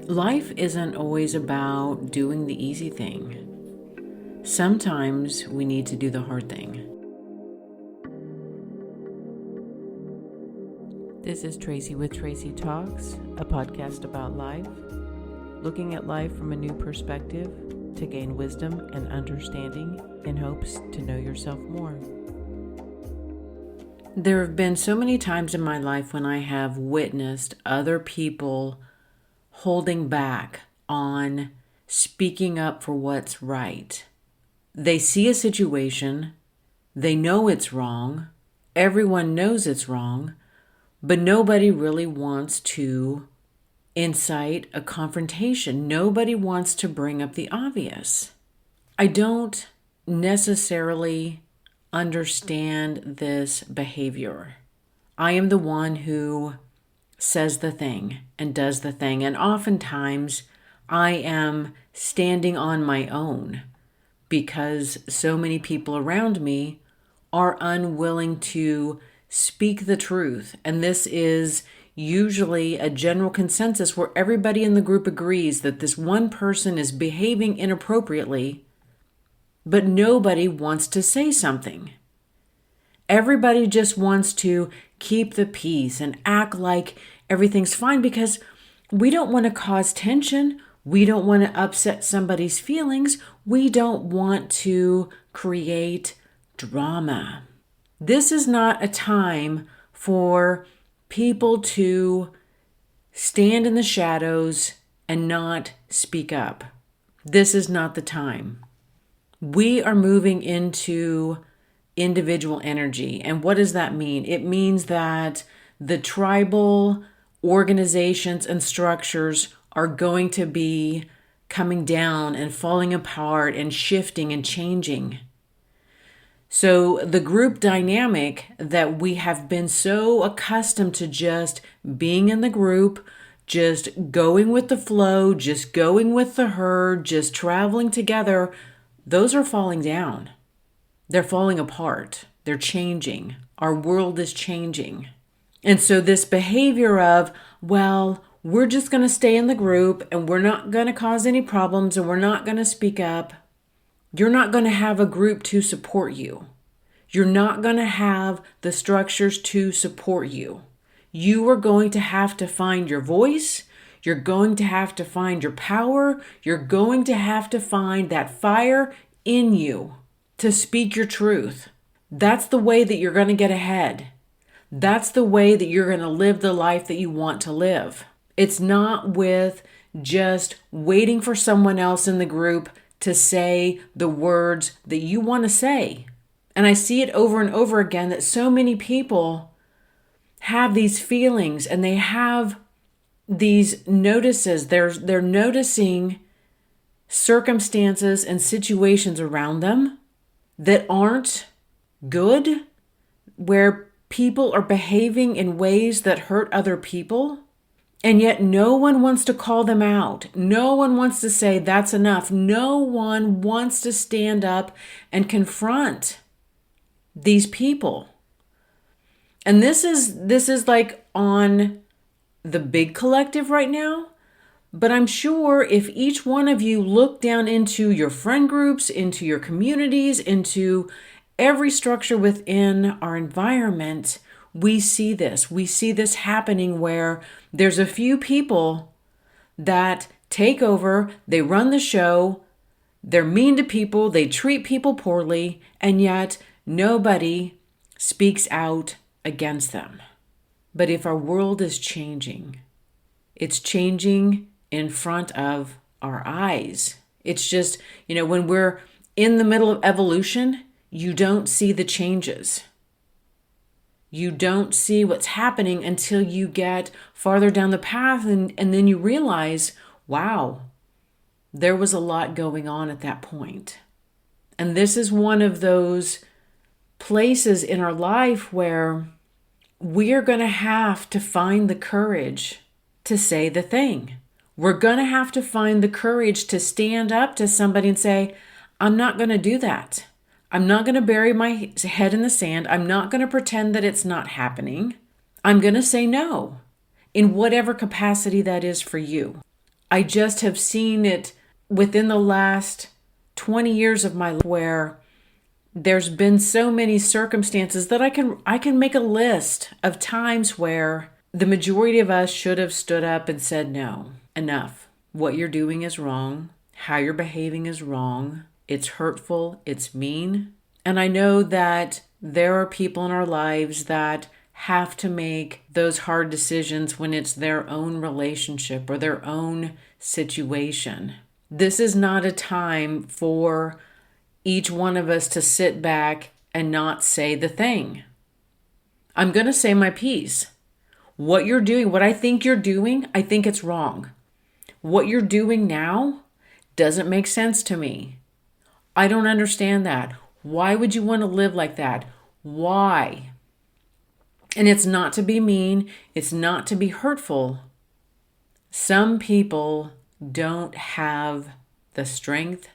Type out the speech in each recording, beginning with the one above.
Life isn't always about doing the easy thing. Sometimes we need to do the hard thing. This is Tracy with Tracy Talks, a podcast about life, looking at life from a new perspective to gain wisdom and understanding in hopes to know yourself more. There have been so many times in my life when I have witnessed other people holding back on speaking up for what's right. They see a situation, they know it's wrong, everyone knows it's wrong, but nobody really wants to incite a confrontation. Nobody wants to bring up the obvious. I don't necessarily understand this behavior. I am the one who says the thing and does the thing. And oftentimes I am standing on my own because so many people around me are unwilling to speak the truth. And this is usually a general consensus where everybody in the group agrees that this one person is behaving inappropriately, but nobody wants to say something. Everybody just wants to keep the peace and act like everything's fine because we don't want to cause tension. We don't want to upset somebody's feelings. We don't want to create drama. This is not a time for people to stand in the shadows and not speak up. This is not the time. We are moving into individual energy. And what does that mean? It means that the tribal organizations and structures are going to be coming down and falling apart and shifting and changing. So the group dynamic that we have been so accustomed to just being in the group, just going with the flow, just going with the herd, just traveling together, those are falling down. They're falling apart. They're changing. Our world is changing. And so this behavior of, well, we're just going to stay in the group and we're not going to cause any problems and we're not going to speak up. You're not going to have a group to support you. You're not going to have the structures to support you. You are going to have to find your voice. You're going to have to find your power. You're going to have to find that fire in you to speak your truth. That's the way that you're going to get ahead. That's the way that you're going to live the life that you want to live. It's not with just waiting for someone else in the group to say the words that you want to say. And I see it over and over again that so many people have these feelings and they have these notices. They're noticing circumstances and situations around them that aren't good, where people are behaving in ways that hurt other people, and yet no one wants to call them out. No one wants to say that's enough. No one wants to stand up and confront these people. And this is like on the big collective right now. But I'm sure if each one of you look down into your friend groups, into your communities, into every structure within our environment, we see this. We see this happening where there's a few people that take over, they run the show, they're mean to people, they treat people poorly, and yet nobody speaks out against them. But if our world is changing, it's changing in front of our eyes. It's just, when we're in the middle of evolution, you don't see the changes. You don't see what's happening until you get farther down the path and then you realize, wow, there was a lot going on at that point. And this is one of those places in our life where we are going to have to find the courage to say the thing. We're going to have to find the courage to stand up to somebody and say, I'm not going to do that. I'm not going to bury my head in the sand. I'm not going to pretend that it's not happening. I'm going to say no in whatever capacity that is for you. I just have seen it within the last 20 years of my life where there's been so many circumstances that I can make a list of times where the majority of us should have stood up and said, no, enough. What you're doing is wrong. How you're behaving is wrong. It's hurtful. It's mean. And I know that there are people in our lives that have to make those hard decisions when it's their own relationship or their own situation. This is not a time for each one of us to sit back and not say the thing. I'm going to say my piece. What you're doing, what I think you're doing, I think it's wrong. What you're doing now doesn't make sense to me. I don't understand that. Why would you want to live like that? Why? And it's not to be mean. It's not to be hurtful. Some people don't have the strength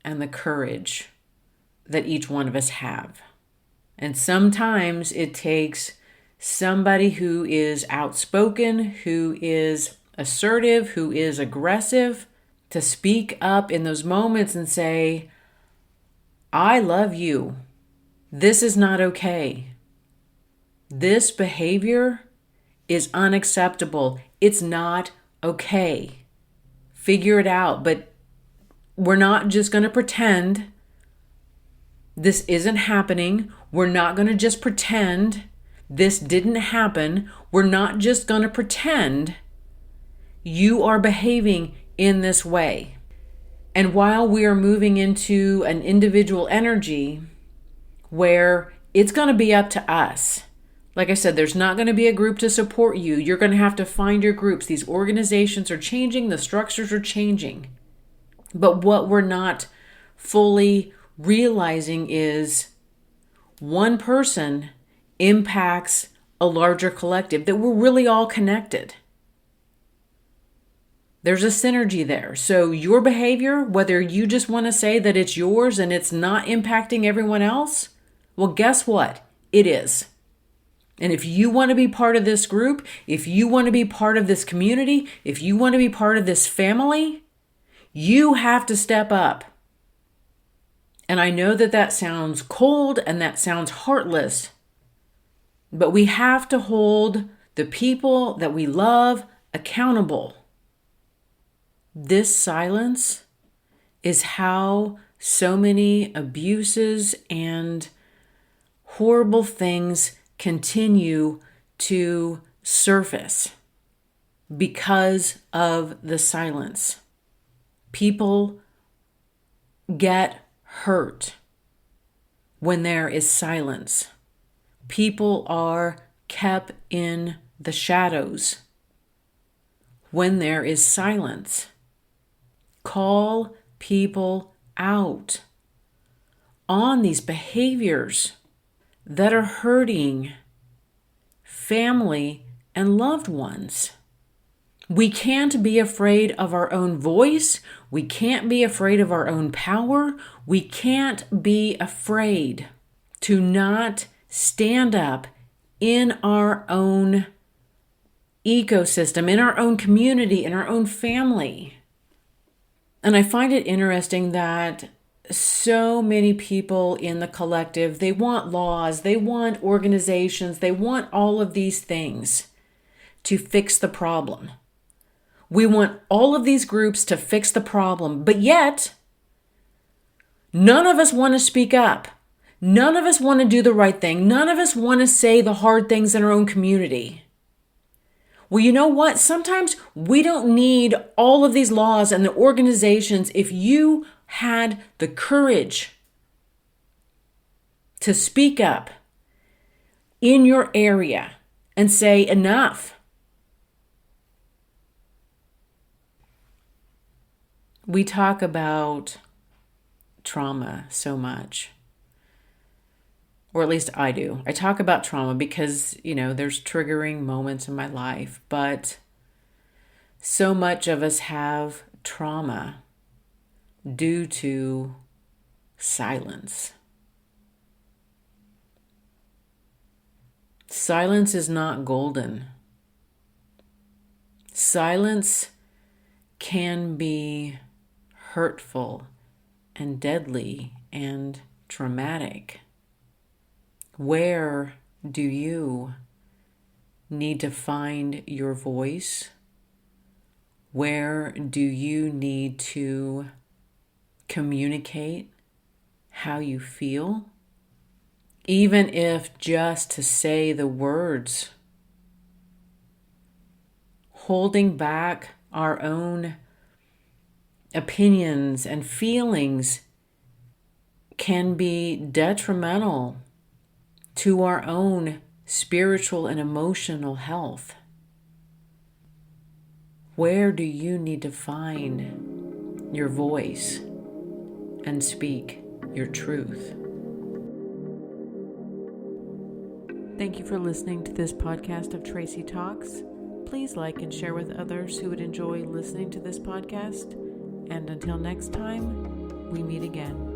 and the courage that each one of us have. And sometimes it takes somebody who is outspoken, who is assertive, who is aggressive, to speak up in those moments and say, I love you. This is not okay. This behavior is unacceptable. It's not okay. Figure it out. But we're not just going to pretend this isn't happening. We're not going to just pretend this didn't happen. We're not just going to pretend you are behaving in this way. And while we are moving into an individual energy where it's going to be up to us, like I said, there's not going to be a group to support you. You're going to have to find your groups. These organizations are changing. The structures are changing. But what we're not fully realizing is one person impacts a larger collective, that we're really all connected. There's a synergy there. So your behavior, whether you just want to say that it's yours and it's not impacting everyone else, well, guess what? It is. And if you want to be part of this group, if you want to be part of this community, if you want to be part of this family, you have to step up. And I know that that sounds cold and that sounds heartless, but we have to hold the people that we love accountable. This silence is how so many abuses and horrible things continue to surface because of the silence. People get hurt when there is silence. People are kept in the shadows when there is silence. Call people out on these behaviors that are hurting family and loved ones. We can't be afraid of our own voice. We can't be afraid of our own power. We can't be afraid to not stand up in our own ecosystem, in our own community, in our own family. And I find it interesting that so many people in the collective, they want laws, they want organizations, they want all of these things to fix the problem. We want all of these groups to fix the problem, but yet none of us want to speak up. None of us want to do the right thing. None of us want to say the hard things in our own community. Well, you know what? Sometimes we don't need all of these laws and the organizations. If you had the courage to speak up in your area and say enough. We talk about trauma so much. Or at least I do. I talk about trauma because, there's triggering moments in my life, but so much of us have trauma due to silence. Silence is not golden. Silence can be hurtful and deadly and traumatic. Where do you need to find your voice? Where do you need to communicate how you feel? Even if just to say the words, holding back our own opinions and feelings can be detrimental to our own spiritual and emotional health. Where do you need to find your voice and speak your truth? Thank you for listening to this podcast of Tracy Talks. Please like and share with others who would enjoy listening to this podcast. And until next time, we meet again.